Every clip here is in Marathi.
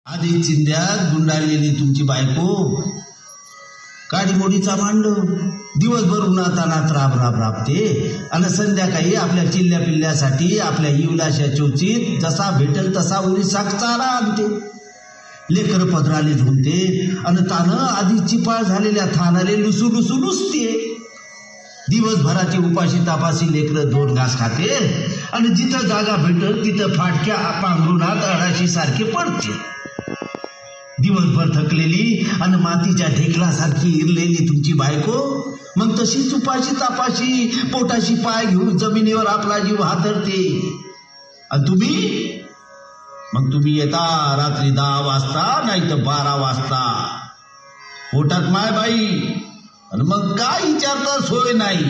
आधी चिंध्यात गुंडाळलेली तुमची बायको काडीमोडीचा मांडव दिवसभर उन्हातानात राबते आणि संध्याकाळी आपल्या चिल्ल्या पिल्ल्यासाठी आपल्या इवलाशा चोचीत जसा भेटेल तसा उरी चारा आणते. लेकर पदराले झुंबते आणि तानं आधी चिपाळ झालेल्या थानाले लुसू लुसते. दिवसभराची उपाशी तापासी लेकर 2 घास खाते आणि जिथं जागा भेटल तिथं फाटक्या पांघरुणात अडाशी सारखे पडते. दिवसभर थकलेली आणि मातीच्या ढेकलासारखी इरलेली तुमची बायको मग तशीच उपाशी तापाशी पोटाशी पाय घेऊन जमिनीवर आपला जीव हातरते. आणि तुम्ही येता रात्री 10 वाजता नाही तर 12 वाजता. पोटात माय बाई आणि मग काय विचारता सोय नाही.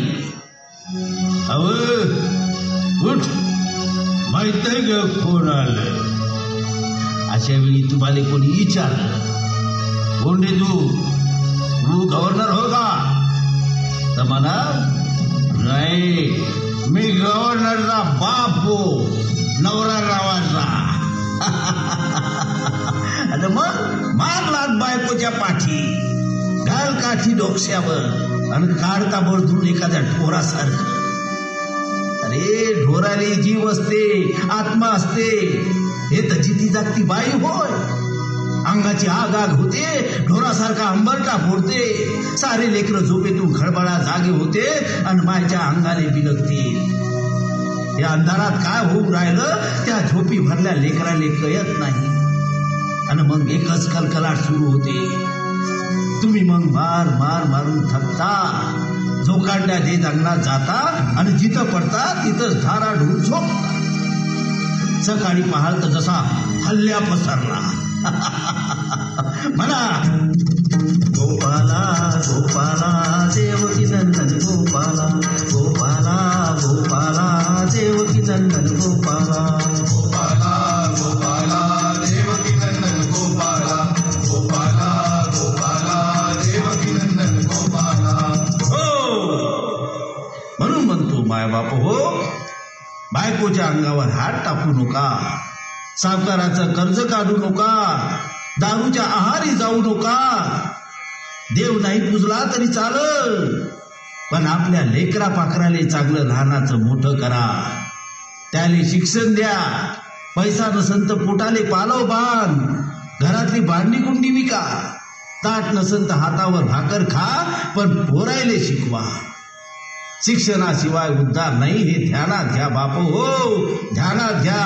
उठ माहित आहे ग कोण आलं. अशा वेळी तुम्हाला कोणी विचारलं कोण रे तू गव्हर्नर हो का तर म्हणा नाही मी गव्हर्नरचा बाप हो नवरा रावाचा. आणि मग मारलात बायकोच्या पाठी घाल काठी डोक्यावर आणि काढता बळधून एखाद्या ढोरासारखं. अरे ढोराले जीव असते आत्मा असते हे तर जिती जागती बाई होय. अंगाची आग होते ढोरासारखा अंबरटा फोडते. सारे लेकर झोपेतून खळबळा जागे होते आणि मायच्या अंगाने बिलगते. या अंधारात काय होऊन राहिलं त्या झोपी भरल्या लेकराले कळत नाही. आणि मग एकच कलकलाट सुरू होते. तुम्ही मग मारून थकता. झोकांड्या देत अंगणात जाता आणि जिथं पडता तिथंच धारा ढून झोपता. सकाळी पाहाल तर जसा हल्ल्या पसरला. म्हणा गोपाला गोपाला देवकी नंदन गोपाला गोपाला गोपाला देवकी नंदन गोपाला गोपाला गोपाला देवकी नंदन गोपाला गोपाला गोपाला देवकी नंदन गोपाला. हो म्हणून म्हणतो मायबाप हो बायकोच्या अंगावर हात टाकू नका. सावकाराचं कर्ज काढू नका. दारूच्या आहारी जाऊ नका. देव नाही पुजला तरी चालल पण आपल्या लेकरा पाखराले चांगलं लहानाचं मोठं करा. त्याले शिक्षण द्या. पैसा नसन तर पोटाले पालव बांध. घरातली भांडी कुंडी विका. ताट नसन तर हातावर भाकर खा पण पोरायले शिकवा. शिक्षणाशिवाय उद्धार नाही हे ध्यानात घ्या बापू हो ध्यानात घ्या.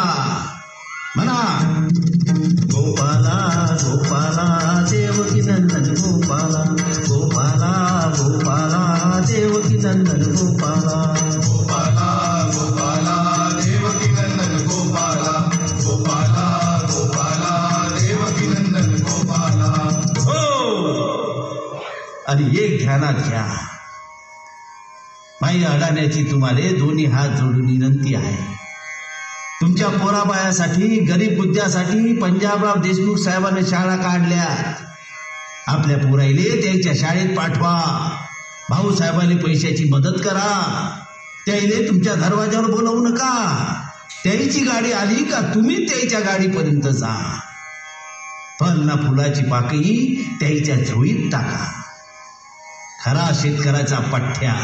म्हणा गोपाला गोपाला देवकी नंदन गोपाला गोपाला गोपाला देवकी नंदन गोपाला गोपाला गोपाला देवकी नंदन गोपाला गोपाला गोपाला देवकी नंदन गोपाला. हो आणि एक ध्यानात घ्या. माई अडाण्याची तुम्हाला दोन्ही हात जोडून विनंती आहे. तुमच्या पोराबायासाठी गरीब बुद्ध्यासाठी पंजाबराव देशमुख साहेबांनी शाळा काढल्या. आपल्या पोराईले त्यांच्या शाळेत पाठवा. भाऊसाहेबांनी पैशाची मदत करा. त्याईले तुमच्या दरवाजावर बोलवू नका. त्याची गाडी आली का तुम्ही त्याच्या गाडीपर्यंत जा. फल ना फुलाची पाकळी त्याच्या झोळीत टाका. खरा शेतकऱ्याचा पठ्ठ्या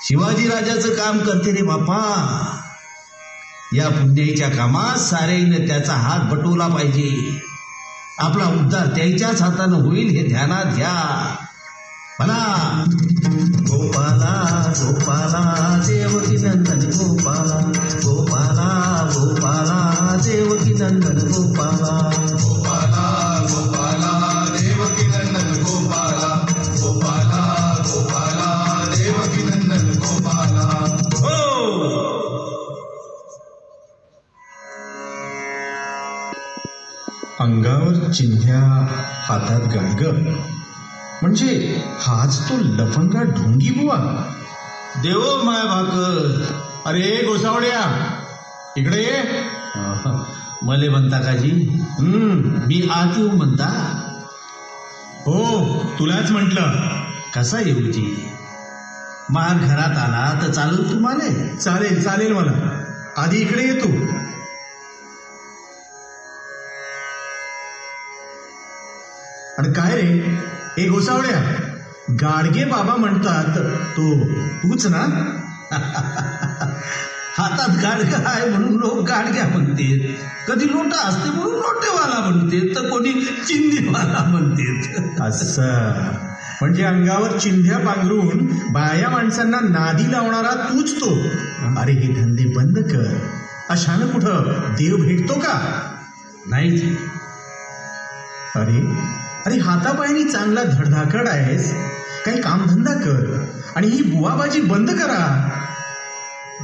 शिवाजी राजाचं काम करते रे बापा. या पुण्याईच्या कामात साऱ्याने त्याचा हात बटवला पाहिजे. आपला उद्धार त्याच्याच हातानं होईल हे ध्यानात घ्या. म्हणा गोपाला गोपाला देवकी नंदन गोपाला गोपाला गोपाला देवकी नंदन गोपाला गोपाला गोपाला देवकी नंदन गोपाला गोपाला गोपाला देवकी नंदन गोपाला. अंगावर चिंध्या हातात गाडग म्हणजे हाच तो लफंगा ढोंगी बुवा. देवो माय भाकर. अरे गोसावड्या इकडे ये. मले म्हणता काजी मी आत येऊ म्हणता. हो तुलाच म्हटलं. कसा येऊ जी. महान घरात आला तर चालेल तुम्हाला. चालेल चालेल मला. आधी इकडे ये तू. आणि काय रे ए गोसावड्या, गाडगे बाबा म्हणतात तो तूच ना? हातात गाडगा आहे म्हणून लोक गाडग्या म्हणतात, कधी लोटा असते म्हणून लोटेवाला म्हणतात, तर कोणी चिंधीवाला म्हणतात. असं म्हणजे अंगावर चिंध्या पांघरून बाया माणसांना नादी लावणारा तूच तो. अरे हे धंदे बंद कर, अशानं कुठं देव भेटतो का? नाही. अरे अरे हातापायानी चांगला धडधाकड आहेस, काही कामधंदा कर आणि ही बुवाबाजी बंद करा.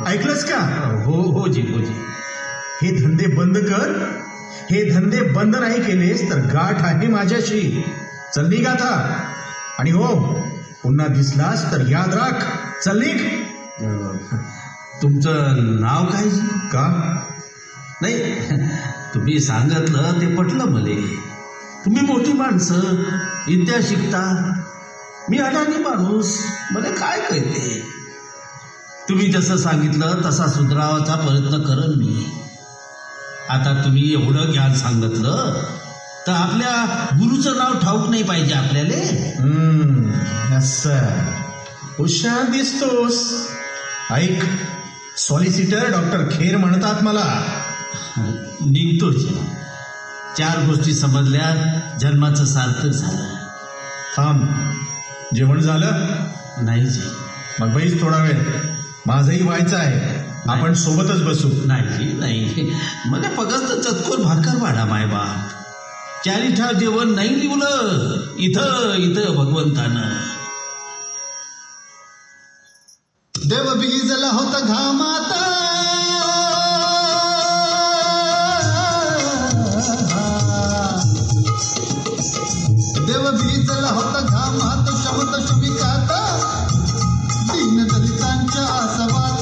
ऐकलंस का? हो हो जी, हो जी. हे धंदे बंद कर. हे धंदे बंद नाही केलेस तर गाठ आहे माझ्याशी. चल निघ आता. आणि हो, पुन्हा दिसलास तर याद राख. चल निघ. तुमचं नाव काय जी? का? नाही, तुम्ही सांगितलं ते पटलं मले. तुम्ही मोठी माणसं, विद्या शिकता, मी अडाणी माणूस, मला काय कळते. तुम्ही जसं सांगितलं तसा सुधारावाचा प्रयत्न करन मी. आता तुम्ही एवढं ज्ञान सांगितलं तर आपल्या गुरुचं नाव ठाऊक नाही पाहिजे आपल्याला? असं हुशार दिसतोस. ऐक, सॉलिसिटर डॉक्टर खेर म्हणतात मला. निघतो जी. 4 गोष्टी समजल्या, जन्माचं सार्थक झालं. थांब, जेवण झालं? नाही जी. मग बैस थोडा वेळ, माझंही व्हायचं आहे. आपण सोबतच बसू. नाही जी, नाही. मला फक्त चतकोर भाकर वाढा माय बाप. 4 ठाव जेवण नाही लिवलं इथं इथं भगवंतानं. देव भिजला होता घामात, देव भिजला होता घामात, शमत शमिकात, दीन दलितांच्या आसवात,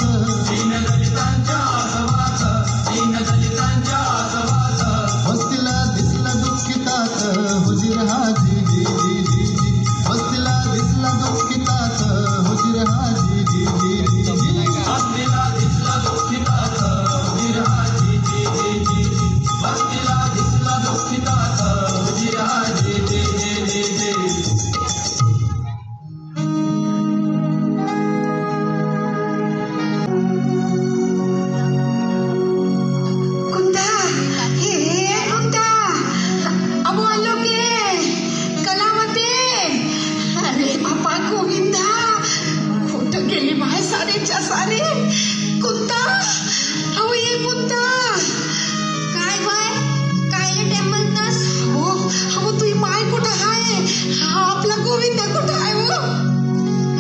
दीन दलितांच्या आसवात, दीन दलितांच्या आसवात. वस्तीला दिसला दुःखितात हुजीर हाजी जी जी जी जी. वस्तीला दिसला दुःखितात हुजीर हाजी जी जी जी जी. वस्तीला दिसला दुःखितात हुजीर हाजी जी जी जी जी. वस्तीला दिसला दुःखितात हुजीर हाजी जी जी जी जी. सारे कुत्ता, अहो ये कुत्ता, काय बाय काय टाइम म्हणतास? हो अहो तुझी माय कुठं आहे? हा आपला गोविंदा कुठं आहे? हो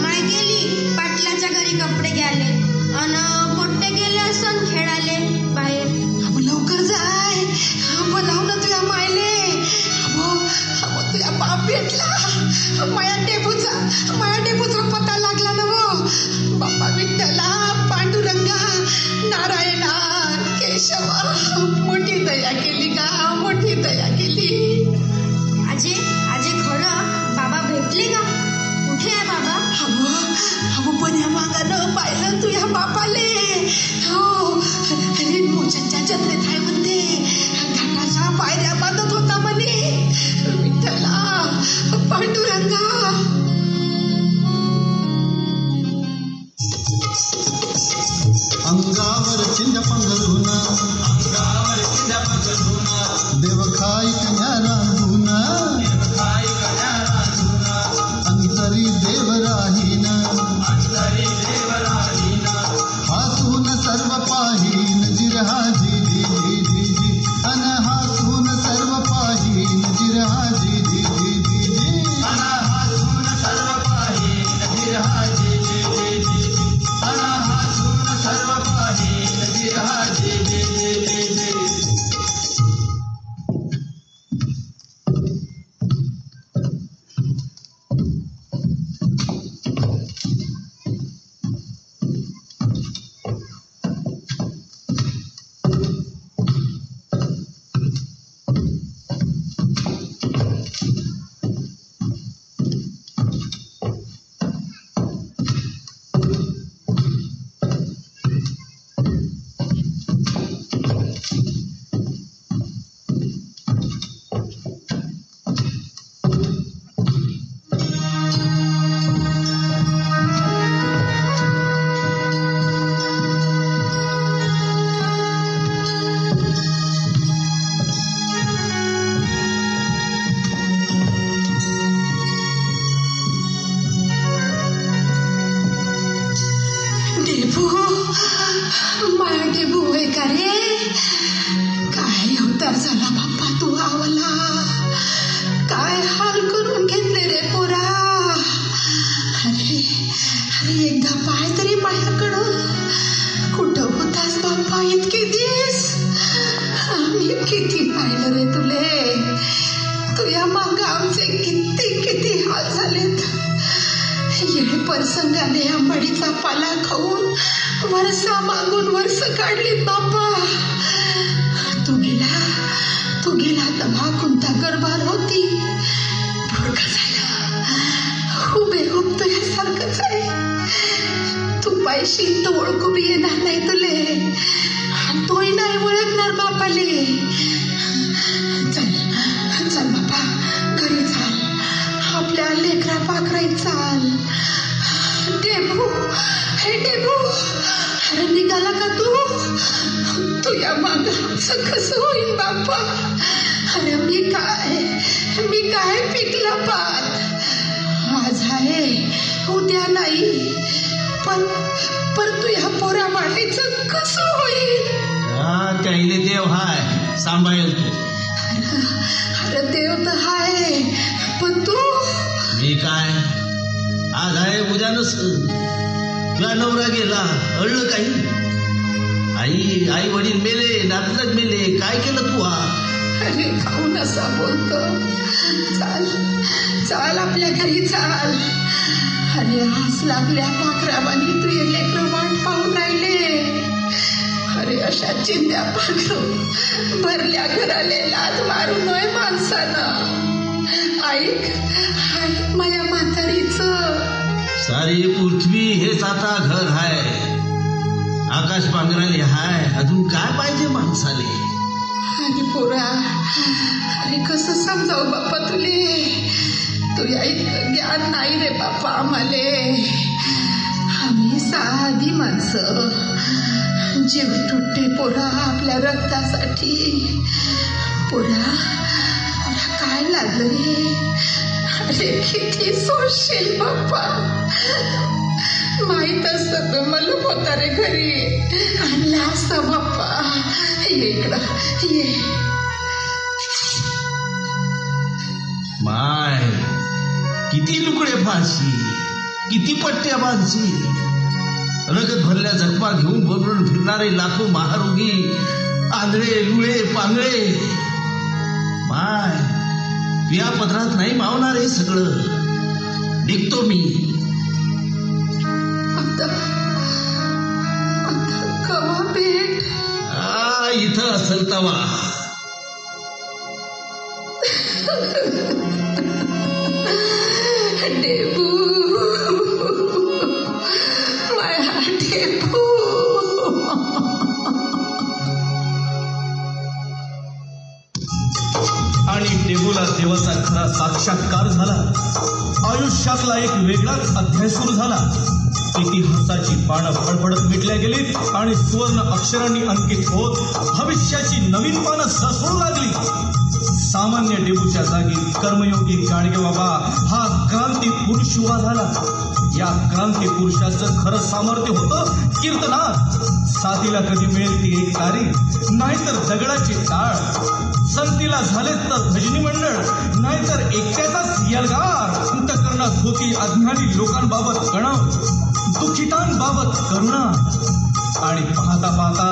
माय गेली पाटलाच्या घरी कपडे घ्यायले अन मोठे गेले असं खेळाले बाहेर. अहो लवकर जाय, बोलाव ना तुझ्या मायले. अहो तुझ्या बाप भेटला, माया डेपूचा पत्ता लागला ना. वो बाप्पा विठ्ठला, पांडुरंगा, नारायणा, केशवा, मोठी दया केली का, मोठी दया केली. आजे खरं बाबा भेटले का? कुठे आहे बाबा? अहो पण या मागानं पाहिलं तू या बापाले. हो अरे मोचनच्या जत्रेत आहे म्हणते, घाटाच्या पायऱ्या बांधत होता म्हणे. विठ्ठला, पांडुरंगा. एकदा पाय तरी माझ्याकडं. कुठं होतास बाप्पा इतके दिवस? आम्ही किती पाहिलं रे तुले. तुझ्या मागं आमचे किती किती हाल झालेत. येळे प्रसंगाने आंबाडीचा पाला खाऊन वर्षा मागून वर्ष काढलीत बाप्पा. तू गेला तेव्हा कोणता गरबार होती. पुरका झाला हुबेहूब तुझ्यासारखंच आहे. तू पायशी तर ओळखू बी येणार नाही तुले. तोही नाही ओळखणार बापाले. चल बापा घरी चाल. आपल्या लेकरा पाखराई चाल. डेबू हे डेबू अरे निघाला का तू? तुझ्या मागचं कसं होईल बाप्पा? अरे मी काय पिकला पात. आज आहे उद्या नाही. पण तुझ्या पोरा मारायचं कसं होईल? त्याईले देव हाय सांभाळेल तू. अरे देव तर हाय पण तू. मी काय आज आहे उद्या नसतं. तुझा नवरा गेला अळलं काही? आई वडील मेले, नातलग मेले, काय केलं तू? अरे खाऊन असा बोलतो. चाल आपल्या घरी चाल. अरे हास लागल्या पाखरावानी तुझे लेकरं वाट पाहून राहिले. अरे अशा चिंध्या पाखरू भरल्या घराले लाद मारू नये माणसानं. ऐक माझ्या म्हातारीचं. सारी पृथ्वी हेच आता घर हाय. आकाश पांघराले हाय. अजून काय पाहिजे माणसाले? अरे पोरा अरे कसं समजावू बाप्पा तुले. तुझ्या इतकं ज्ञान नाही रे बाप्पा आम्हाले. आम्ही साधी माणसं. जीव तुटते पोरा आपल्या रक्तासाठी. पोरा काय लागलं रे? अरे किती सोडशील बाप्पा. माहीत असतं तर मला होता रे घरी आणला असता बाप्पा. ये इकडं ये. माय किती लुकडे फाशी, किती पट्ट्या बांधशी. रगत भरल्या जखमा घेऊन बरोबर फिरणारे लाखो महारोगी, आंधळे लुळे पांगळे. माय पिया पदरात नाही मावणार हे सगळं. निघतो मी. आता कवा भेट? इथं असेल तवा. डेबू माया डेबू. आणि डेबूला देवाचा खरा साक्षात्कार झाला. आयुष्यातला एक वेगळाच अध्याय सुरू झाला. इतिहासाची पानं फडफडत मिटल्या गेलीत आणि सुवर्ण अक्षरांनी अंकित होत भविष्याची नवीन पानं ससवू लागली. सामान्य डेबूच्या जागी कर्मयोगी गाडगे बाबा हा क्रांती पुरुष उभा झाला. या क्रांती पुरुषाचं खरं सामर्थ्य होतं कीर्तनात. साथीला कधी मिळेल ती एक तारी, नाहीतर दगडाची टाळ. संतीला झालेच तर भजनी मंडळ, नाहीतर एकट्याचाच यलगार. अंतकरणात होती अज्ञानी लोकांबाबत कणव, दुःखितांबाबत करुणा. आणि पाहता पाहता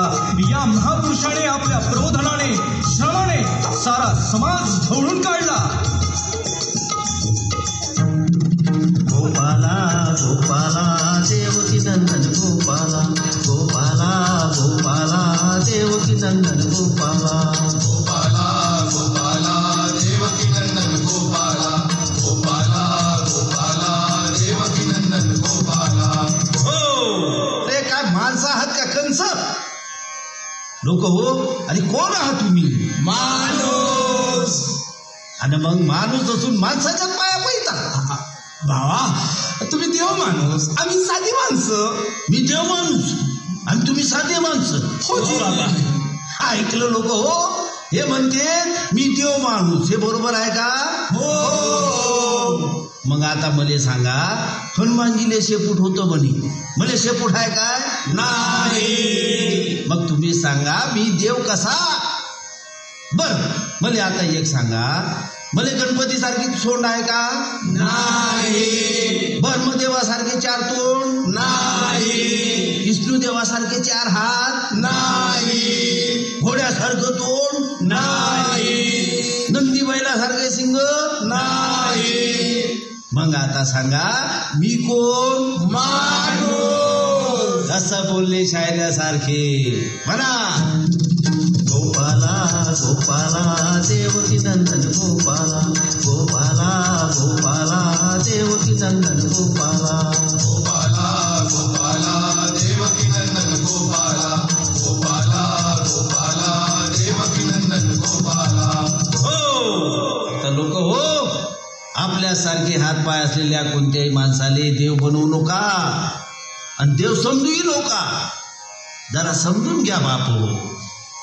या महापुरुषाने आपल्या प्रबोधनाने श्रमाने सारा समाज ढवळून काढला. गोपाला गोपाला देवकी नंदन गोपाला. गोपाला गोपाला देवकी नंदन गोपाला. गोपाला गोपाला देवकी नंदन गोपाला. गोपाला गोपाला देवकी नंदन गोपाला. अरे काय माणसं आहात का कंस? लोक हो. आणि कोण आहात तुम्ही? माणूस. आणि मग माणूस असून माणसाच्या पाया पडता? भावा तुम्ही देव माणूस, आम्ही साधी माणसं. मी देव माणूस आणि तुम्ही साधे माणसं. हो बाबा. ऐकलं लोक हो. हे म्हणते मी देव माणूस. हे बरोबर आहे का? हो. मग आता मला सांगा, हनुमानजीले शेपूट होतं म्हणे, मला शेपूट आहे काय? नाही. मग तुम्ही सांगा मी देव कसा? बर मला आता एक सांगा, भले गणपती सारखी सोंड आहे का? नाही. ब्रह्मदेवासारखे 4 तोंड? नाही. विष्णुदेवासारखे 4 हात? नाही. घोड्यासारखं तोंड? नाही. नंदी बैलासारखे सिंग? नाही. मग आता सांगा मी कोण? माणूस. असं बोलले शायऱ्यासारखे म्हणा. गोपाला गोपाला देवकी नंदन गोपाला, गोपाला गोपाला देवकी नंदन गोपाला, गोपाला गोपाला देवकी नंदन गोपाला, गोपाला गोपाला देवकी नंदन गोपाला. हो तर लोक हो, आपल्यासारखे हातपाय असलेल्या कोणत्याही माणसाले देव बनवू नका आणि देव समजूही नका. जरा समजून घ्या बापू.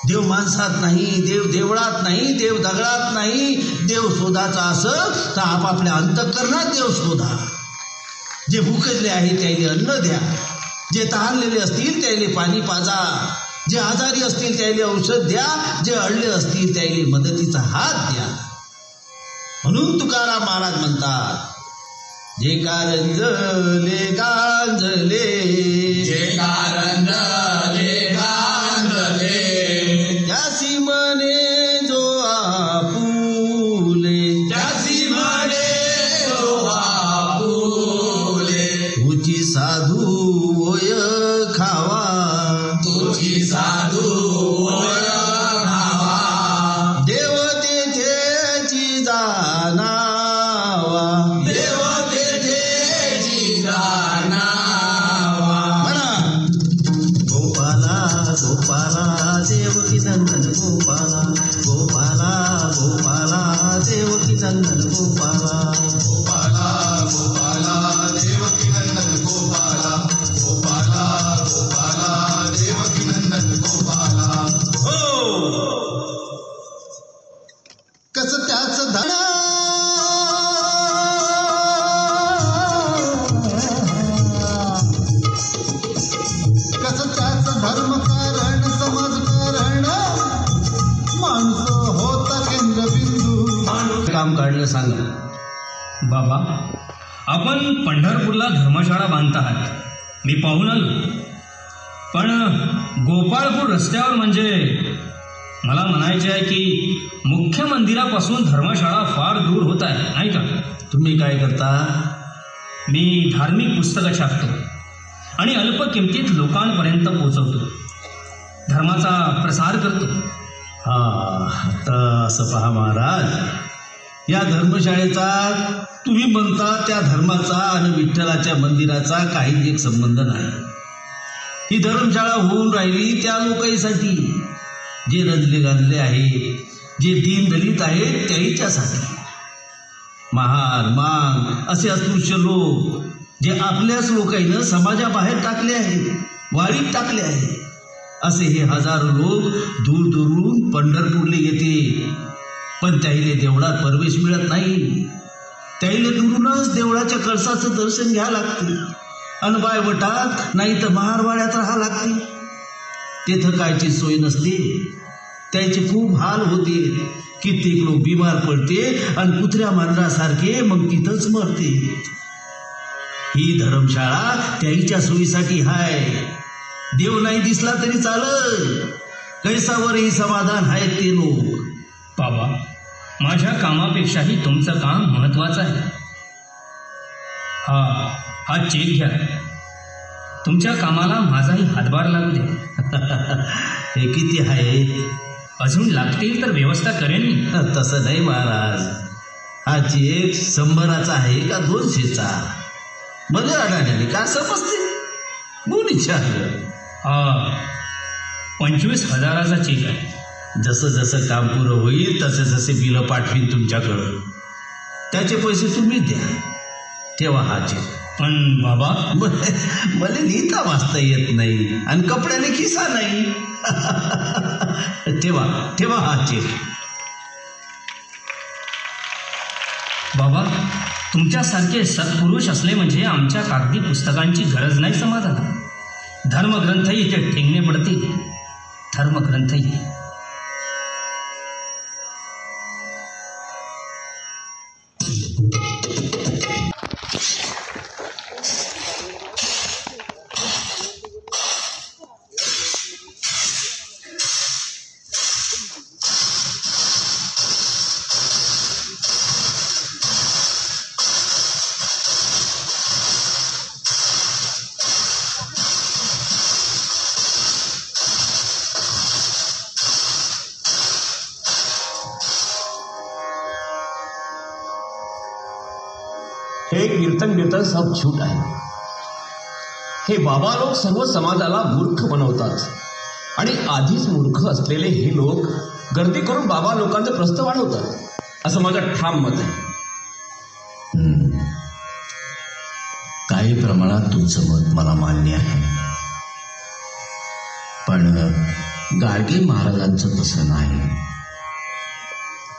देव माणसात नाही, देव देवळात नाही, देव दगडात नाही. देव शोधाचा असं तर आपापल्या अंतःकरणात देव शोधा. जे भुकेले आहे त्याला अन्न द्या, जे तहानलेले असतील त्याला पाणी पाजा, जे आजारी असतील त्याला औषध द्या, जे अडले असतील त्याला मदतीचा हात द्या. म्हणून तुकाराम महाराज म्हणतात, जे कारंजले गांजले, जे कारंजले गांजले, त्यासी म्हणे जो आपुले, त्यासी म्हणे जो आपुले, तुझी साधू ओय खावा, तुझी साधू ओय खावा, देव तेथेची जाणावा, देव तेथेची जाणावा. म्हणा. गोपाला गोपाला देवकी नंदन गोपाला, गोपाला गोपाला देवकी नंदन गोपाला, गोपाला गोपाला देवकी नंदन गोपाला, गोपाला गोपाला देवकी नंदन गोपाला. कसं त्याच धडा कसं त्याच धर्मकारण समाजकारण माणसं होता केंद्रबिंदू. काम काढलं सांगा. बाबा, आपण पंढरपूरला धर्मशाळा बांधत आहात, मी पाहून आलो. पण गोपाळपूर रस्त्यावर म्हणजे मला म्हणायचे आहे की मुख्य मंदिरापासून धर्मशाळा फार दूर होत आहे, नाही का? तुम्ही काय करता? मी धार्मिक पुस्तकं छापतो आणि अल्प किमतीत लोकांपर्यंत पोहोचवतो, धर्माचा प्रसार करतो. हा तर असं पहा महाराज, या धर्मशाळेचा तुम्ही म्हणता त्या धर्माचा आणि विठ्ठलाच्या मंदिराचा काही एक संबंध नाही. ही धर्मशाळा होऊन राहिली त्या लोकांसाठी जे रंजले गांजले आहे, जे दीनदलित आहेत त्याच्यासाठी. महार मांग असे अस्पृश्य लोक जे आपल्याच लोकांना समाजाबाहेर टाकले आहेत, वाळीत टाकले आहे, असे हे हजारो लोक दूर दूरून पंढरपूरला येते. पण त्याहिले देवळात प्रवेश मिळत नाही. त्याहिले दुरूनच देवळाच्या कळसाचं दर्शन घ्या लागते आणि बायवटात नाही तर महारवाड्यात राहा लागते. तेथं कायची सोय नसते, त्याचे खूप हाल होते. कित्येक लोक बिमार पडते आणि कुत्र्या मांजरासारखे मग तिथंच मरते. ही धर्मशाळा त्याच्या सोयीसाठी हाय. देव नाही दिसला तरी चालल, कैसावरही समाधान आहे ते लोक. बाबा, माझ्या कामापेक्षाही तुमचं काम महत्वाचं आहे. हा चेक घ्या, तुमच्या कामाला माझाही हातभार लागू द्या. हे किती आहे? अजून लागतील तर व्यवस्था करेन मी. तसं नाही महाराज, हा चेक 100चा आहे का 200चा? मध्ये अडाण्याने का समजते? बोल विचारलं. 25,000चा चेक आहे. जसं जसं काम पुरं होईल तसे जसे बिलं पाठवीन तुमच्याकडं, त्याचे पैसे तुम्ही द्या. ठेवा हा चेक. पण बाबा, मला लिहिता वाचता येत नाही आणि कपड्याने खिसा नाही. ठेवा ठेवा हा चेक. बाबा, तुमच्यासारखे सत्पुरुष असले म्हणजे आमच्या कागदी पुस्तकांची गरज नाही समाजाला. धर्मग्रंथही इथे ठेंगणे पडतील, धर्मग्रंथही. हे कीर्तन कीर्तन सब झूट आहे. हे बाबा लोक सर्व समाजाला मूर्ख बनवतात आणि आधीच मूर्ख असलेले हे लोक गर्दी करून बाबा लोकांचं प्रस्थ वाढवतात असं माझं ठाम मत आहे. काही प्रमाणात तुमचं मत मला मान्य आहे, पण गाडगे महाराजांचं तसं नाही.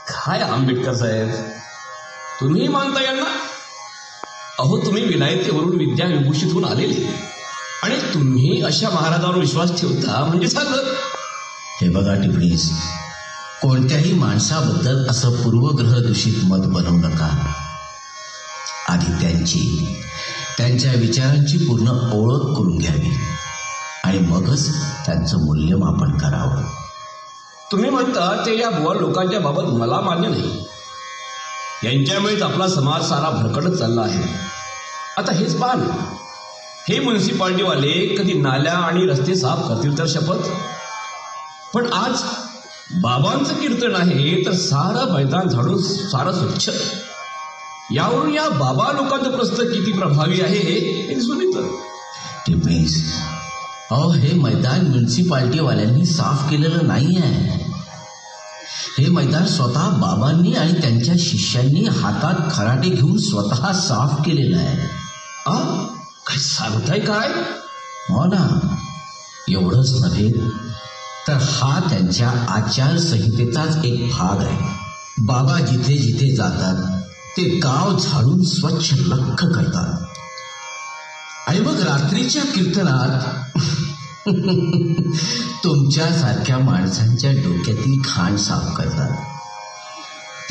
काय आंबेडकर साहेब, तुम्ही मानता यांना? अहो, तुम्ही विलायतेवरून विद्या विभूषित होऊन आलेले आणि तुम्ही अशा महाराजांवर विश्वास ठेवता म्हणजे झालं. हे बघा टिपणीस, कोणत्याही माणसाबद्दल असं पूर्वग्रह दूषित मत बनवू नका. आधी त्यांच्या विचारांची पूर्ण ओळख करून घ्यावी आणि मगच त्यांचं मूल्यमापन करावं. तुम्ही म्हणता ते या बुवा लोकांच्या बाबत मला मान्य नाही. यांच्यामुळेच आपला समाज सारा भरकटत चालला आहे. आता हेच पाहा ना, हे म्युन्सिपाल्टीवाले कधी नाल्या आणि रस्ते साफ करतील तर शपथ. पण आज बाबांचं कीर्तन आहे तर सारं मैदान झाडून सारं स्वच्छ. यावरून या बाबा लोकांचं प्रस्थ किती प्रभावी आहे हे दिसून येतं. टिपणीस, अहो, हे मैदान म्युन्सिपाल्टीवाल्यांनी साफ केलेलं नाही आहे. हे मैदान स्वतः बाबांनी आणि त्यांच्या शिष्यांनी हातात खराटे घेऊन स्वतः साफ केलेलं आहे. काय सांगताय काय? हो ना. एवढंच नव्हे तर हा त्यांच्या आचारसंहितेचाच एक भाग आहे. बाबा जिथे जिथे जातात ते गाव झाडून स्वच्छ लख्ख करतात आणि मग रात्रीच्या कीर्तनात तुमच्यासारख्या माणसांच्या डोक्यातील घाण साफ करतात.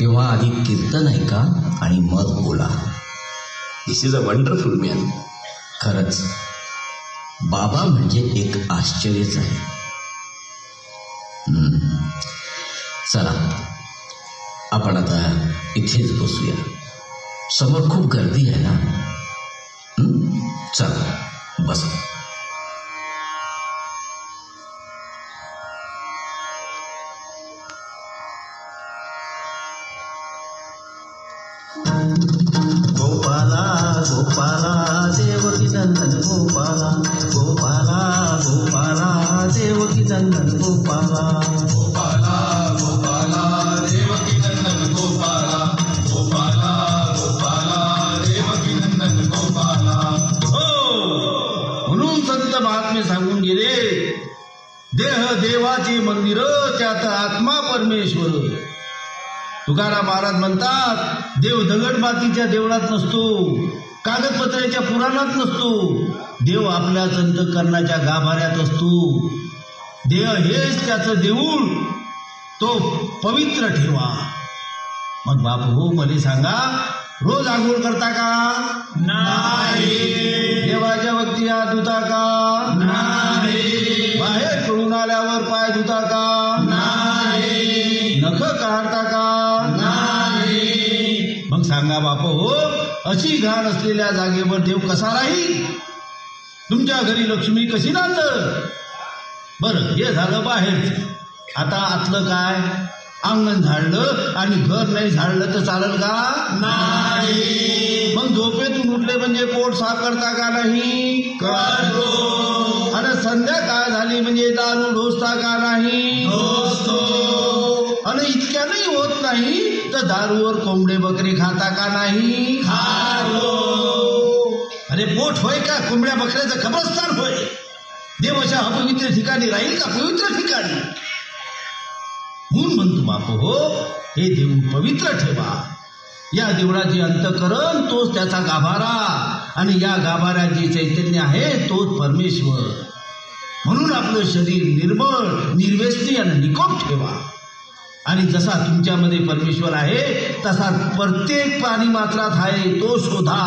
तेव्हा आधी कीर्तन ऐका आणि मग बोला. दिस इज अ वंडरफुल मॅन. खरंच बाबा म्हणजे एक आश्चर्यच आहे. चला, आपण आता इथेच बसूया. समोर खूप गर्दी आहे ना. चला बसा. गोपाला गोपाला देवकी नंदन गोपाला, गोपाला गोपाला देवकी नंदन गोपाला, गोपाला गोपाला देवकी नंदन गोपाला, गोपाला गोपाला देवकी नंदन गोपाला. म्हणून संत महात्मे सांगून गेले, देह देवाची मंदिर, त्यात आत्मा परमेश्वर. तुकाराम महाराज म्हणतात, देव दगड मातीच्या देवळात नसतो, कागदपत्राच्या पुराणात नसतो. देव आपल्याच अंतःकरणाच्या गाभाऱ्यात असतो. देह हेच त्याचं देऊळ, तो पवित्र ठेवा. मग बापू हो, मला सांगा, रोज आंघोळ करता का? नाही. देवाच्या वक्ती हात धुता का? नाही. बाहेर पडून आल्यावर पाय धुता का? नाही. नख काढता का? नाही. मग सांगा बापू हो, अशी घाण असलेल्या जागेवर देव कसा राहील? तुमच्या घरी लक्ष्मी कशी नांदल? बरं, हे झालं बाहेर. आता आतलं काय? अंगण झाडलं आणि घर नाही झाडलं तर चालेल का? नाही. मग झोपेतून उठले म्हणजे पोट साफ करता का? नाही. करतो. आणि संध्याकाळ झाली म्हणजे दारू ढोसता का? नाही. ढोसतो. आणि इतक्यानंही होत नाही तर दारूवर कोंबडे बकरे खाता का? नाही. खातो. अरे पोट होय का कोंबड्या बकऱ्याचं कब्रस्तान होय? देव अशा अपवित्र ठिकाणी राहील का पवित्र ठिकाणी? म्हणून म्हणतो बापू हो, हे देऊळ पवित्र ठेवा. या देवळाचे अंतःकरण तोच त्याचा गाभारा आणि या गाभाऱ्यात जे चैतन्य आहे तोच परमेश्वर. म्हणून आपलं शरीर निर्मळ, निर्व्यसनी आणि निकोप ठेवा. आणि जसा तुमच्यामध्ये परमेश्वर आहे तसा प्रत्येक प्राणी मात्रात आहे, तो शोधा.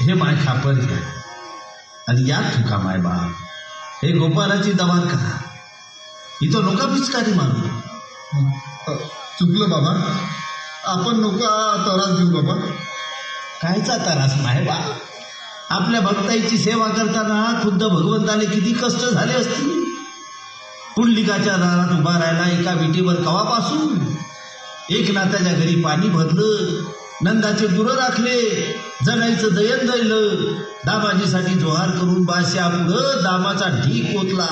हे माय खापर घ्या आणि यात तुका माय बाप, हे गोपालाची दवात करा. इथं नका पिचकारी मारू. चुकलं बाबा, आपण नका त्रास देऊ बाबा. कायचा त्रास नाही बा. आपल्या भक्ताईची सेवा करताना खुद्द भगवंताले किती कष्ट झाले असतील. पुंडलिकाच्या दारात उभा राहिला एका विटेवर कवापासून. एकनाथाच्या घरी पाणी भरलं, नंदाचे गुरं राखले, जनाईचं दयन दळलं, दामाजीसाठी जोहार करून बादशा पुढं दामाचा ढीक ओतला,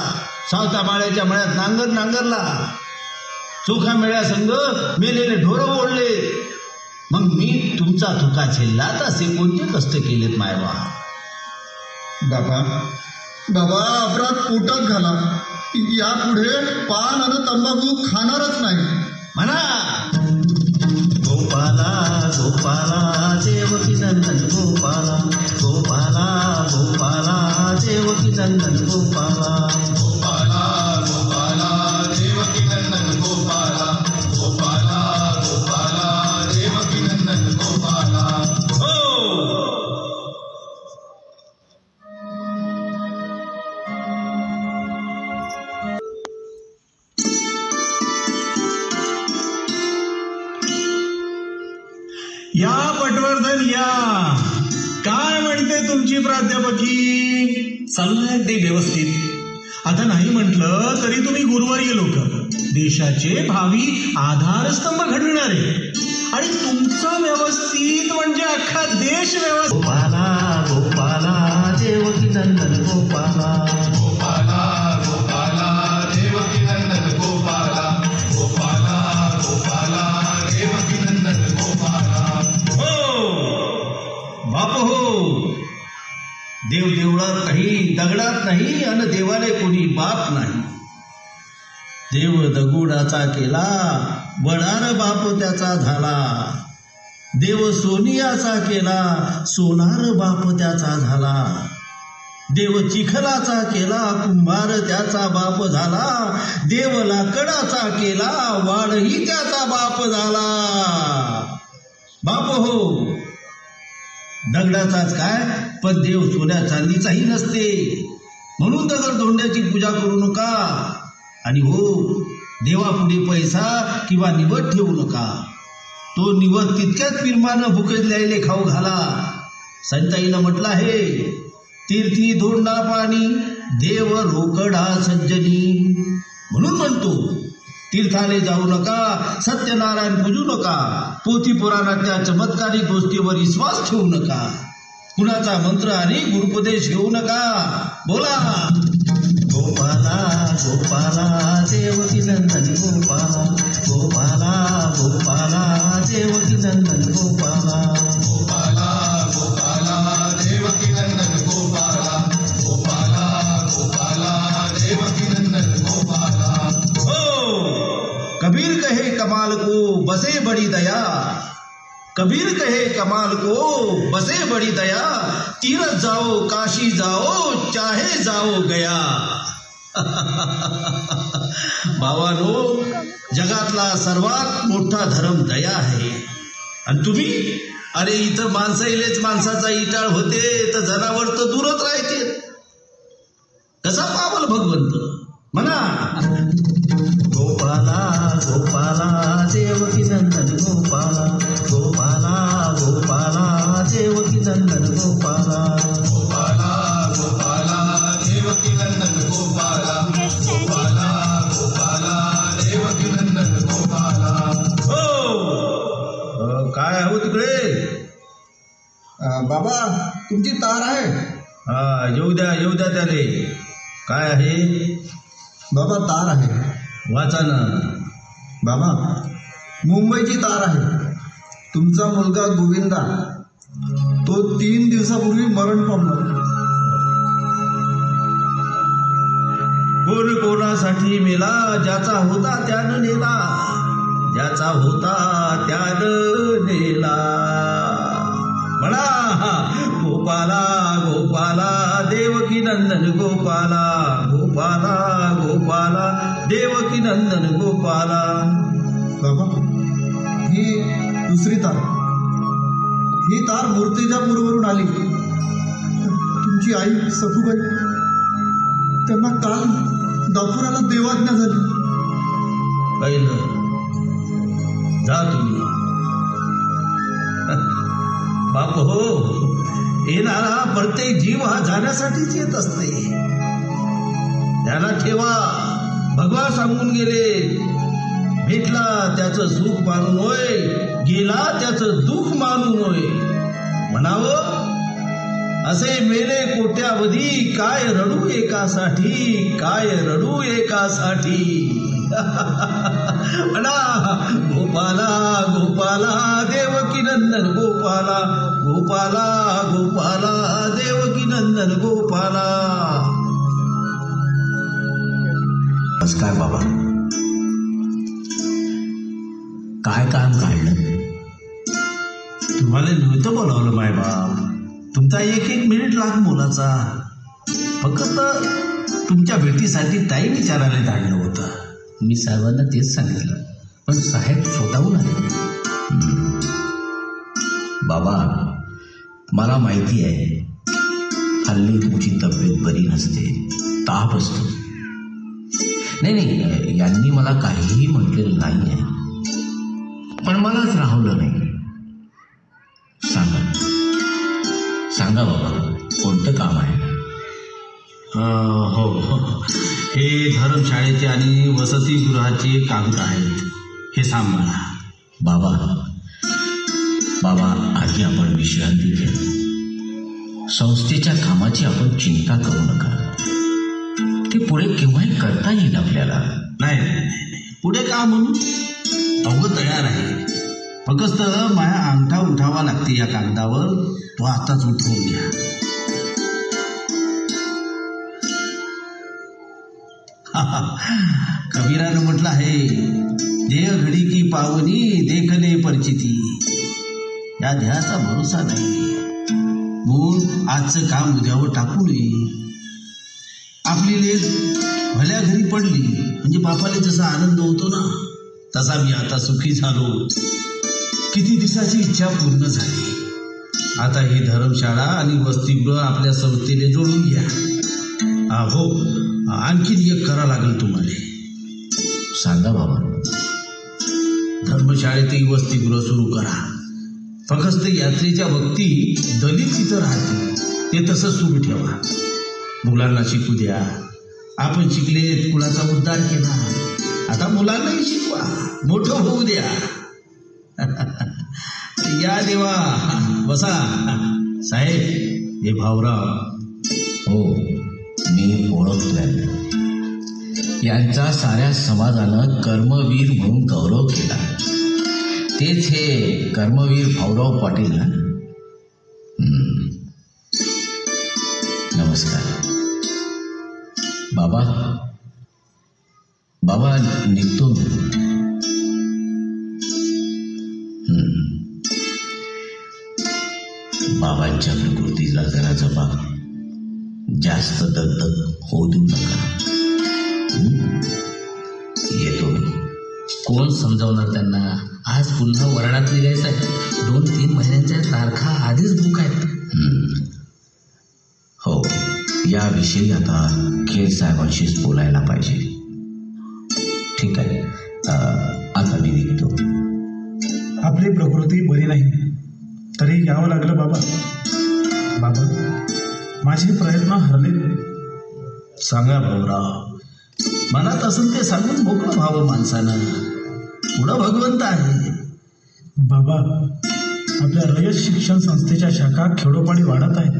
सावता माळ्याच्या मळ्यात नांगरला, चोखा मेळ्या संघ मेलेले ढोरं ओढले. मग मी तुमचा तुका झेलला तर असे कोणते कष्ट केलेत मायबा. बाबा बाबा अपराध पोटात घाला. यापुढे पान आणि तंबाखू खाणारच नाही म्हणा. गोपाला गोपाला देवकी नंदन गोपाला, गोपाला गोपाला देवकी नंदन गोपाला, गोपाला गोपाला देवकी नंदन गोपाला, गोपाला गोपाला देवकी नंदन गोपाला. या पटवर्धन या. काय म्हणते तुमची प्राध्यापकी? चाललंय अगदी व्यवस्थित. आता नाही म्हटलं तरी तुम्ही गुरुवर्य लोक, देशाचे भावी आधारस्तंभ घडविणारे, आणि तुमचं व्यवस्थित म्हणजे अख्खा देश व्यवस्थित. गोपाला गोपाला देवकी नंदन गोपाला, गोपाला गोपाला देवकी नंदन गोपाला, गोपाला गोपाला देवकी नंदन गोपाला. बाप हो, देव देवळात नाही, दगडात नाही, आणि देवाले कोणी बाप नाही. देव दगुडाचा केला, वडार बाप त्याचा झाला. देव सोनियाचा केला, सोनार बाप त्याचा झाला. देव चिखलाचा केला, कुंभार त्याचा बाप झाला. देव लाकडाचा केला, वाडही त्याचा बाप झाला. बाप हो, दगडाचाच काय, पण देव सोन्या चांदीचाही नसते. म्हणून दगड धोंड्याची पूजा करू नका. आणि हो, देवापुढे पैसा किंवा निवड ठेवू नका. तो निवड तितक्याच पिरमानं भुकेजल्याले खाऊ घाला. संताईनं म्हटलं आहे, तीर्थी धोंडा पाणी देव रोकडा सज्जनी. म्हणून म्हणतो, तीर्थाले जाऊ नका, सत्यनारायण पूजू नका, पोथी पुराणातल्या चमत्कारिक गोष्टीवर विश्वास ठेवू नका, कुणाचा मंत्र आणि गुरुपदेश घेऊ नका. बोला. गोपाला गोपाला देवकी नंदन गोपाला, गोपाला गोपाला देवकी नंदन गोपाला, गोपाला गोपाला देवकी नंदन गोपाला, गोपाला गोपाला देवकी नंदन गोपाला. कबीर कहे कमाल को बसे बड़ी दया, कबीर कहे कमाल को बसे बड़ी दया. तीरथ जाओ काशी जाओ चाहे जाओ गया. भावानो, जगातला सर्वात मोठा धर्म दया आहे. आणि तुम्ही, अरे इथं माणसाईलेच माणसाचा इटाळ होते तर जनावर तर दूरच राहते. कसा पावल भगवंत म्हणा. गोपाला गोपाला देवकी नंदन गोपाला, गोपाला गोपाला देवकी नंदन गोपाला, गोपाला गोपाला देवकी नंदन गोपाला, गोपाला गोपाला देवकी नंदन गोपाला. काय हो तिकडे? बाबा तुमची तार आहे. हा, येऊ द्या त्याले. काय आहे? बाबा तार आहे. वाचा ना. बाबा मुंबईची तार आहे. तुमचा मुलगा गोविंदा, तो 3 दिवसापूर्वी मरण पावला. कोण कोणासाठी मेला, ज्याचा होता त्यानं नेला, ज्याचा होता त्यानं नेला. म्हणा गोपाला गोपाला देवकी नंदन गोपाला गोपाला गोपाला देवकी नंदन गोपाला. बाबा, ही दुसरी तार, ही तार मूर्तिजापूरवरून आली. तुमची आई सखूबाई, त्यांना काल दापुराला देवाज्ञा झाली. पहिलं जा तुम्ही. बाप हो, येणारा प्रत्येक जीव हा जाण्यासाठीच येत असते. त्याला ठेवा, भगवान सांगून गेले, भेटला त्याचं सुख मानून होय, गेला त्याचं दुःख मानून होय. म्हणावं असे मेले कोट्यावधी, काय रडू एकासाठी, काय रडू एकासाठी. म्हणा गोपाला गोपाला देवकी नंदन गोपाला गोपाला गोपाला देवकी नंदन गोपाला. नमस्कार बाबा. काय काम काढलं? तुम्हाला नव्हतं बोलावलं माय बाप. तुमचा एक एक मिनिट लाग मोलाचा. फक्त तुमच्या भेटीसाठी टाईम विचारायला धाडलं होतं. मी साहेबांना तेच सांगितलं, पण साहेब स्वतःहून आले. बाबा, मला माहिती आहे हल्ली तुमची तब्येत बरी नसते, ताप असतो. नाही, यांनी मला काहीही म्हटलेलं नाही आहे, पण मलाच राहवलं नाही. सांगा बाबा, कोणतं काम आहे? हो, हे धर्मशाळेचे आणि वसतिगृहाचे कागद आहेत, हे सांभाळा. बाबा, आधी आपण विश्रांती घ्या. संस्थेच्या कामाची आपण चिंता करू नका. ते पुढे केव्हाही करता येईल आपल्याला. नाही, पुढे का म्हणून अवघड तयार आहे. फक्त माझ्या अंगठा उठावा लागते या कागदावर. तो आताच उठवून घ्या. कबीरानं म्हटलं आहे, देह घडी की पावनी देखले परिचिती. या देहाचा भरोसा नाही. म्हणून आजचं काम उद्यावर टाकू नये. आपली लेक भल्या घरी पडली म्हणजे बापाला जसा आनंद होतो ना, तसा मी आता सुखी झालो. किती दिवसाची इच्छा पूर्ण झाली. आता ही धर्मशाळा आणि वसतिगृह आपल्या संस्थेने जोडून घ्या. हो, आणखीन एक करा लागेल तुम्हाला. सांगा बाबा. धर्मशाळेतही वसतिगृह सुरू करा. फक्त यात्रेच्या भक्ती दलित तिथं राहतील, ते तसंच सुरू ठेवा. मुलांना शिकू द्या. आपण शिकलेत, कुणाचा उद्धार केला. आता मुलांनाही शिकवा, मोठं होऊ द्या. या देवा, बसा. साहेब, हे भाऊराव. हो, मी ओळखतोय. यांचा साऱ्या समाजानं कर्मवीर म्हणून गौरव केला. तेच हे कर्मवीर भाऊराव पाटील ना? नमस्कार बाबा, निघतो मी. बाबांच्या प्रकृतीला जरा जपा. जास्त दगदग होऊ देऊ नका. येतो मी. कोण समजावणार त्यांना? आज पुन्हा वरणात निघायचं आहे. 2-3 महिन्यांच्या तारखा आधीच बुक आहेत. हो, याविषयी आता खेड साहेबांशीच बोलायला पाहिजे. ठीक आहे, आता मी निघतो. आपली प्रकृती बरी नाही तरी यावं लागलं बाबा. माझे प्रयत्न हरले. सांगा भाऊराव, मनात असून ते सांगून मोकळं व्हावं माणसानं. पुढं भगवंत आहे. बाबा, आपल्या रयत शिक्षण संस्थेच्या शाखा खेडोपाडी वाढत आहेत,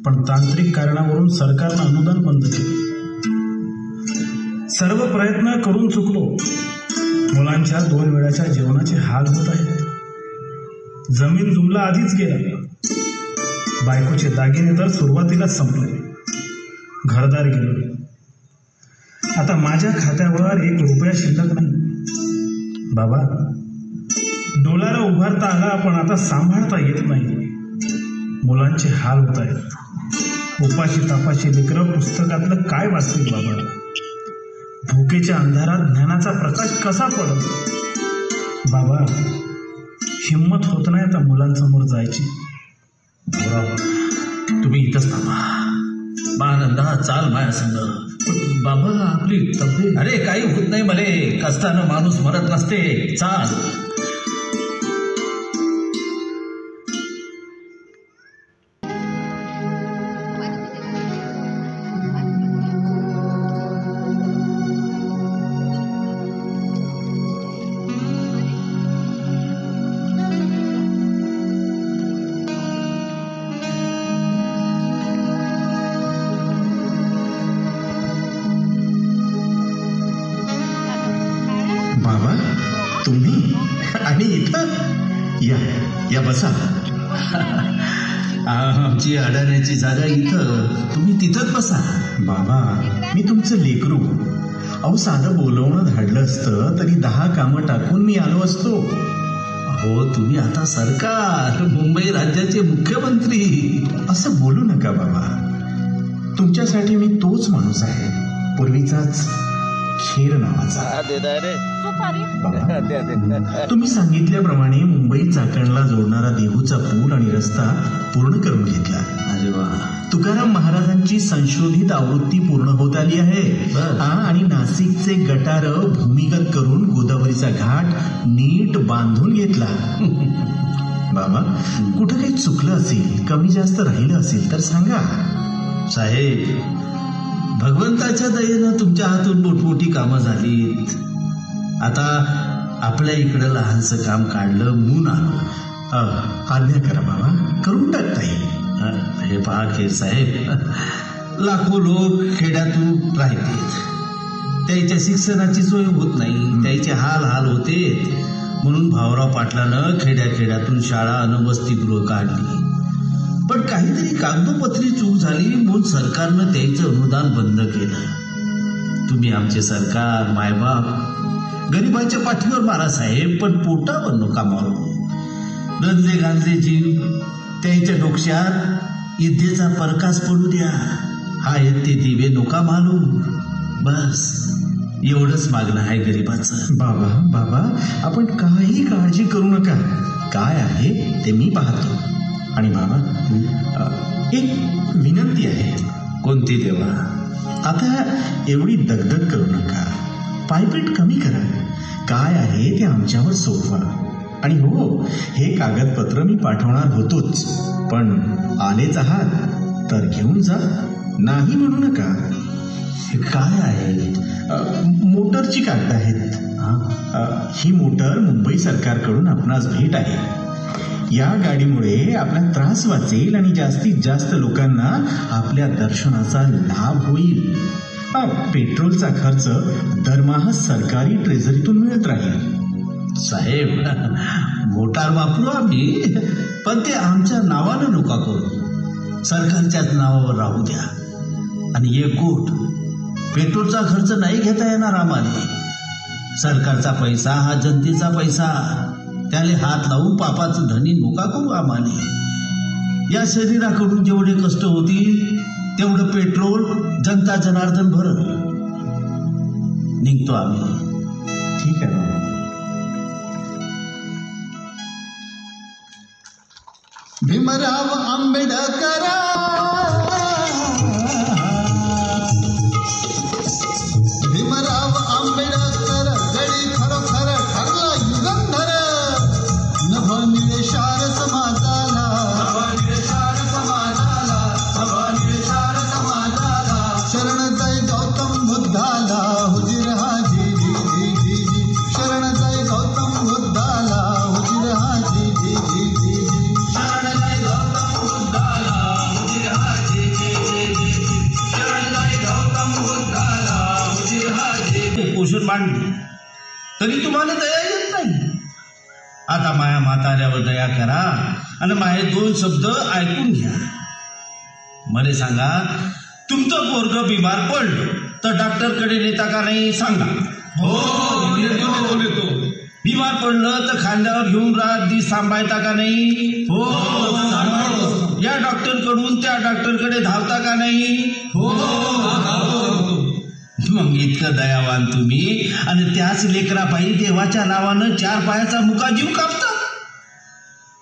पण तांत्रिक कारणावरून सरकारनं अनुदान बंद केलं. सर्व प्रयत्न करून चुकलो. मुलांच्या 2 वेळाच्या जेवणाचे हाल होत आहेत. जमीन जुमला आधीच गेला. बायकोचे दागिने तर सुरुवातीलाच संपले. घरदार गेलो. आता माझ्या खात्यावर 1 रुपया शिल्लक नाही. बाबा, डोलारा उभारता आला, पण आता सांभाळता येत नाही. मुलांचे हाल होत आहेत. उपाशी तापाशी लेकरं पुस्तकातलं काय वाचतील बाबा? भुकेच्या अंधारात ज्ञानाचा प्रकाश कसा पडत? बाबा, हिम्मत होत नाही आता मुलांसमोर जायची. तुम्ही इथंच थांबा. मानंदा चाल माया संग. बाबा, आपली तब्येत. अरे काही होत नाही मले. कष्टानं माणूस मरत नसते. चाल. बाबा, तुम्ही आणि इथं? या या बसा. आमची अडाण्याची जागा इथं, तुम्ही तिथंच बसा. बाबा, मी तुमचं लेकरू. अहो, साधं बोलवणं धाडलं असतं तरी 10 कामं टाकून मी आलो असतो. हो, तुम्ही आता सरकार, मुंबई राज्याचे मुख्यमंत्री. असं बोलू नका बाबा. तुमच्यासाठी मी तोच माणूस आहे, पूर्वीचाच खेर नावाचा. तुम्ही सांगितल्याप्रमाणे मुंबई चाकणला जोडणारा देहूचा पूल आणि रस्ता पूर्ण करून घेतला. अरे वा. तुकाराम महाराजांची संशोधित आवृत्ती पूर्ण होत आली आहे. आणि नाशिकचे गटार भूमिगत करून गोदावरीचा घाट नीट बांधून घेतला. बाबा, कुठं काही चुकलं असेल, कमी जास्त राहिलं असेल तर सांगा. साहेब, भगवंताच्या दयेनं तुमच्या हातून मोठमोठी कामं झालीत. आता आपल्या इकडं लहानसं काम काढलं म्हणून आलो. आज्ञा करा बाबा, करून टाकता येईल. हे पहा खेर साहेब, लाखो लोक खेड्यातून राहतात. त्याच्या शिक्षणाची सोय होत नाही, त्याचे हाल होते. म्हणून भाऊराव पाटलानं खेड्यातून शाळा आणि वसतिगृह काढली. पण काहीतरी कागदोपत्री चूक झाली म्हणून सरकारनं त्याचं अनुदान बंद केलं. तुम्ही आमचे सरकार, मायबाप, गरिबांच्या पाठीवर मारा साहेब, पण पोटावर नका मारू. रंजले गांजले जीव त्याच्या डोक्यात इद्देचा प्रकाश पडू द्या. हा येते दिवे नका मालू. बस एवढंच मागणं आहे गरिबाचं. बाबा, आपण काही काळजी करू नका. काय आहे ते मी पाहतो. आणि बाबा, एक विनंती आहे. कोणती देवा? आता एवढी दगदग करू नका. पायपीट कमी करा. काय आहे ते आमच्यावर सोपवा. आणि हो, हे कागदपत्र मी पाठवणार होतोच, पण आलेच आहात तर घेऊन जा. नाही म्हणू नका. काय आहे? मोटरची कागद आहेत. ही मोटर मुंबई सरकारकडून आपणास भेट आहे. या गाडीमुळे आपला त्रास वाचेल आणि जास्तीत जास्त लोकांना आपल्या दर्शनाचा लाभ होईल. पेट्रोलचा खर्च दरमहा सरकारी ट्रेझरीतून मिळत राहील. साहेब, मोटार वापरू आम्ही, पण ते आमच्या नावानं नका करू. सरकारच्याच नावावर राहू द्या. आणि एक गोट पेट्रोलचा खर्च नाही घेता येणार आम्हाला. सरकारचा पैसा हा जनतेचा पैसा. त्याला हात लावून पापाचं धनी नका करू आम्हाला. या शरीराकडून जेवढे कष्ट होतील तेवढं पेट्रोल जनता जनार्दन भरल. निघतो आम्ही. ठीक आहे. भीमराव आंबेडकर, भीमराव आंबेडकर गडी खरोखर ठरला युगंधर. नभनिळेशार समाजाला, नभनिळेशार समाजाला, नभनिळेशार समाजाला शरण जाई गौतम बुद्धाला. हुजीर हाजी जी जी जी जी, शरण जाई गौतम बुद्धाला. हुजीर हाजी जी जी जी जी, शरण जाई गौतम बुद्धाला. हुजीर हाजी जी जी जी, शरण जाई गौतम बुद्धाला. हुजीर हाजी. पोषण मांडली तरी तुम्हाला दया येत नाही. आता माया म्हाताऱ्यावर दया करा आणि माझे 2 शब्द ऐकून घ्या. मला सांगा, तुमचं पोरगं बिमार पडलं तर डॉक्टरकडे नेता का नाही? सांगा. हो, नेतो. बिमार पडलं तर खांद्यावर घेऊन रात दिस सांभाळता का नाही? हो, सांभाळतो. या डॉक्टरकडून त्या डॉक्टरकडे धावता का नाही? हो. मग इतकं दयावान तुम्ही आणि त्याच लेकरापायी देवाच्या नावानं 4 पायाचा मुका जीव कापता.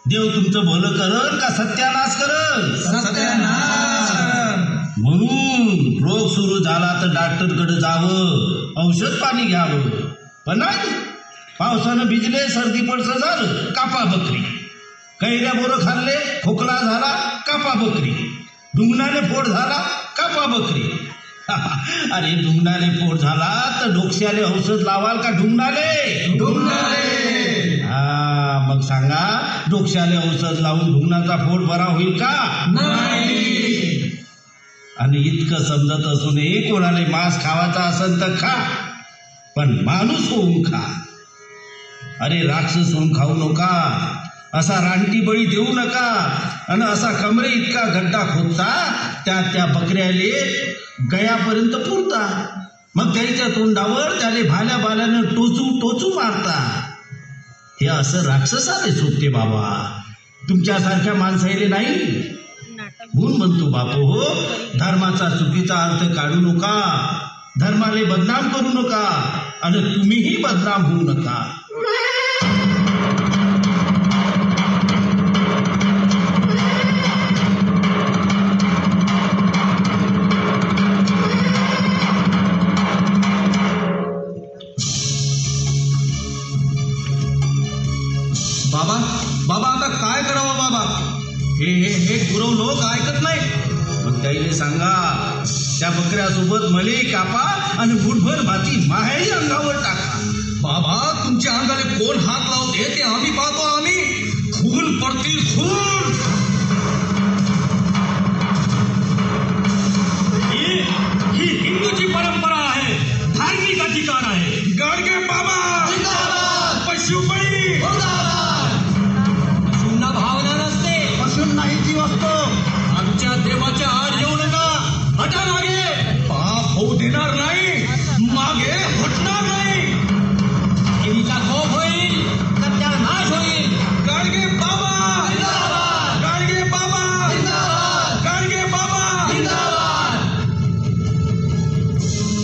देव तुमचं भलं करल का सत्यानाश करल? सत्यानाश. म्हणून रोग सुरू झाला तर डॉक्टरकडे जावं, औषध पाणी घ्यावं. पण नाही, पावसानं भिजले, सर्दी पडसं झालं, कापा बकरी. कैऱ्या बोरं खाल्ले, खोकला झाला, कापा बकरी. ढुंगणाने फोड झाला, कापा बकरी. अरे ढुंगणाने फोड झाला तर डोक्याले औषध लावाल का ढुंगणाले? हा, मग सांगा, डोक्याले औषध लावून ढुंगणाचा फोड बरा होईल का? नाही. आणि इतकं समजत असूनही कोणाला मांस खावाचा असेल तर खा, पण माणूस होऊन खा. अरे राक्षस होऊन खाऊ नका, असा रानटी बळी देऊ नका. आणि असा कमरे इतका गड्डा खोदता, त्या बकऱ्याले गयापर्यंत पुरता. मग त्याच्या तोंडावर त्याने भाल्या बाल्यानं टोचू मारता. हे असं राक्षसाले सोबते बाबा, तुमच्यासारख्या माणसाले नाही. म्हणून म्हणतो बापू हो, धर्माचा चुकीचा अर्थ काढू नका, धर्माले बदनाम करू नका आणि तुम्हीही बदनाम होऊ नका. बाबा आता काय करावं बाबा? हे गुरव लोक ऐकत नाही. मग त्याला सांगा, त्या बकऱ्यासोबत मले कापा आणि बुटभर भाती माहेरी अंगावर टाका. बाबा तुमच्या अंगाने कोण हात लावते ते आम्ही पाहतो. आम्ही खून पडतील, खून. ही हिंदूची परंपरा आहे, धार्मिक अधिकार आहे. गाडगे बाबा पशुबळी. भावना नसते, पशूंनाही जीव असतो. आमच्या देवाच्या आड येऊ नका, हटा मागे. पाप होऊ देणार नाही, मागे हटणार नाही. देवीचा कोप होईल, सत्यानाश होईल. गाडगे बाबा, गाडगे बाबा, गाडगे बाबा.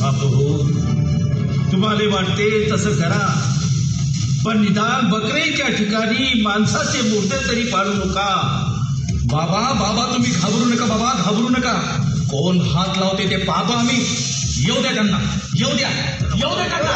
बापू, तुम्हाला वाटते तसं करा, पण निदान बकऱ्याच्या ठिकाणी माणसाचे मूर्ती तरी पाडू नका. बाबा तुम्ही घाबरू नका. बाबा घाबरू नका. कोण हात लावते ते पाहतो आम्ही. येऊ द्या त्यांना, येऊ द्या त्यांना.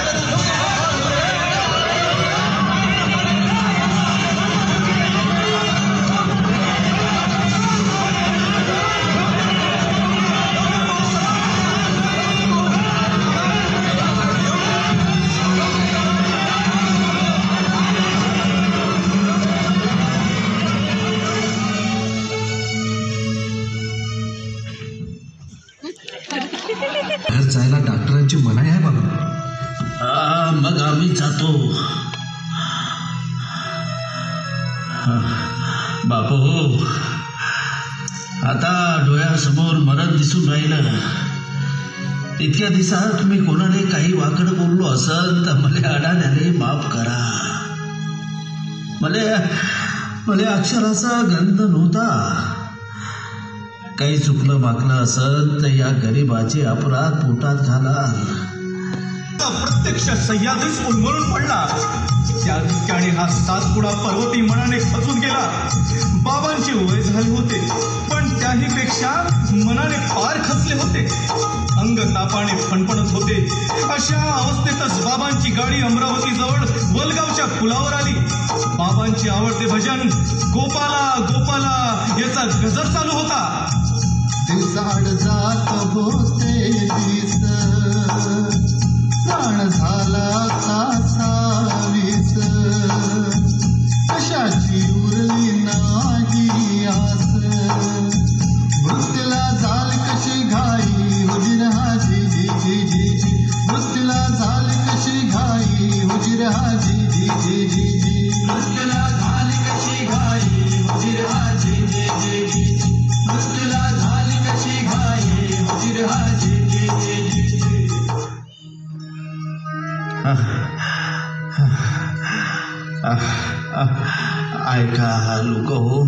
बाहेर जायला डॉक्टरांची मनाई आहे बाबा. मग आम्ही जातो. बापू, आता डोळ्यासमोर मरण दिसून राहिलं. इतक्या दिवसात तुम्ही कोणाने काही वाकडं बोललो असल तर मला अडाण्याने माफ करा. मला अक्षराचा गंध नव्हता. काही चुकलं मागलं असल तर या गरीबाचे अपराध पोटात घाला. प्रत्यक्ष सह्याद्रीच उन्मळून पडला. त्या ठिकाणी हा सातपुडा पर्वती मनाने खचून गेला. बाबांचे वय झाले होते, पण त्याही पेक्षा मनाने फार खचले होते. अंग तापाने फणफणत होते. अशा अवस्थेतच बाबांची गाडी अमरावती जवळ वलगावच्या पुलावर आली. बाबांचे आवडते भजन गोपाला गोपाला याचा गजर चालू होता. दिसाड जात भोसते दिस, प्राण झाला कासावीस, कशाची उरली नाही आस. मृत्यूला झाल कशी घाई हुजीर हाजी जी जी जी जी. मृत्यूला झाल कशी घाई हुजीर हाजी जी जी जी जी. मृत्यूला झाल कशी घाई हुजीर हाजी जी जी जी. मृत्यूला झाल कशी घाई हुजीर हाजी जी जी जी. ऐका लोक हो,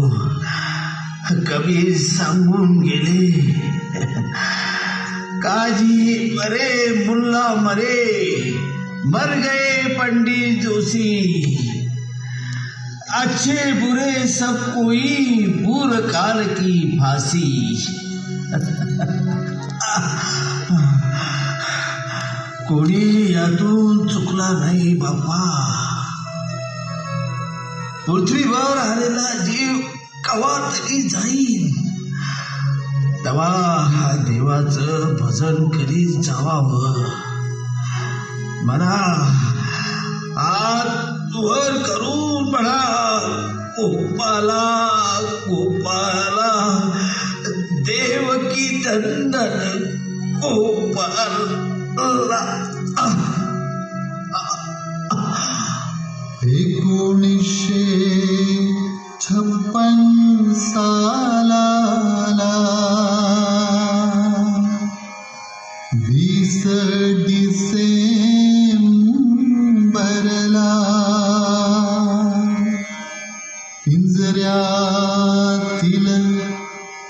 कबीर सांगून गेले, काजी मरे मुल्ला मरे, मर गए पंडित जोशी, अच्छे बुरे सब कोई, पूर काल की फांसी। कोणी यातून चुकला नाही बाप्पा, पृथ्वीवर आलेला जीव कवा तरी जाईल, तेव्हा देवाचं भजन करीत जावावं. म्हणा हात वर करून म्हणा, गोपाला गोपाला, देवकी नंदन गोपाला. 1956 सालाला 20 डिसेंबरला पिंजऱ्यातील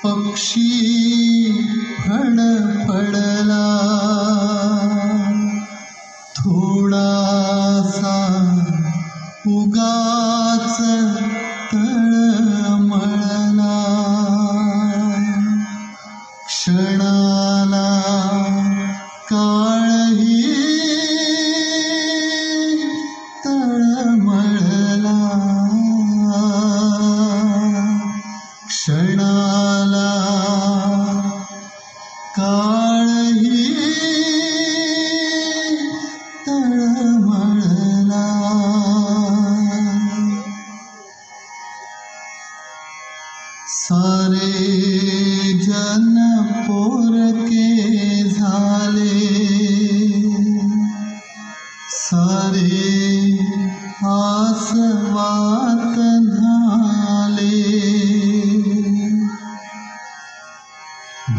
पक्षी फडफडला, थोडासा उगाच तळमळला, क्षणाला काळही तळमळला, क्षणाला काळही तळमळला. सारे जन पोरके झाले, सारे आसवात झाले,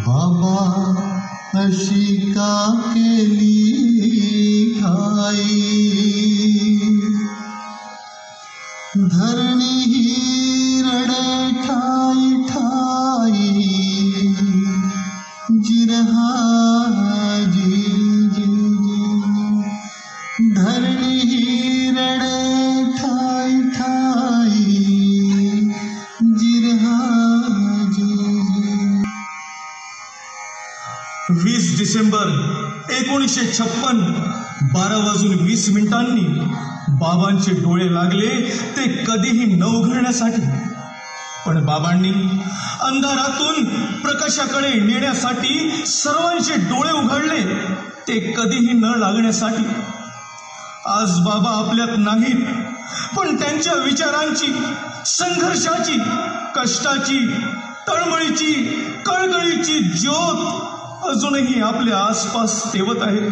बाबा अशी का केली घाई, धरणी ही रडे ठाई ठाई, जिरहाजी धरणी ही रडे ठाई ठाई, जिरहाजी. 20 डिसेंबर 1956 12:20 बाबांचे डोळे लागले ते कधीही न उघडण्यासाठी, पण बाबांनी अंधारातून प्रकाशाकडे नेण्यासाठी सर्वांचे डोळे उघडले ते कधीही न लागण्यासाठी. आज बाबा आपल्यात नाहीत, पण त्यांच्या विचारांची, संघर्षाची, कष्टाची, तळमळीची, कळकळीची ज्योत अजूनही आपल्या आसपास तेवत आहे.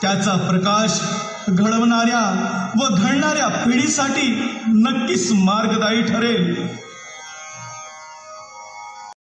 त्याचा प्रकाश घडवणाऱ्या व घडणाऱ्या पिढीसाठी नक्कीच मार्गदायी ठरेल.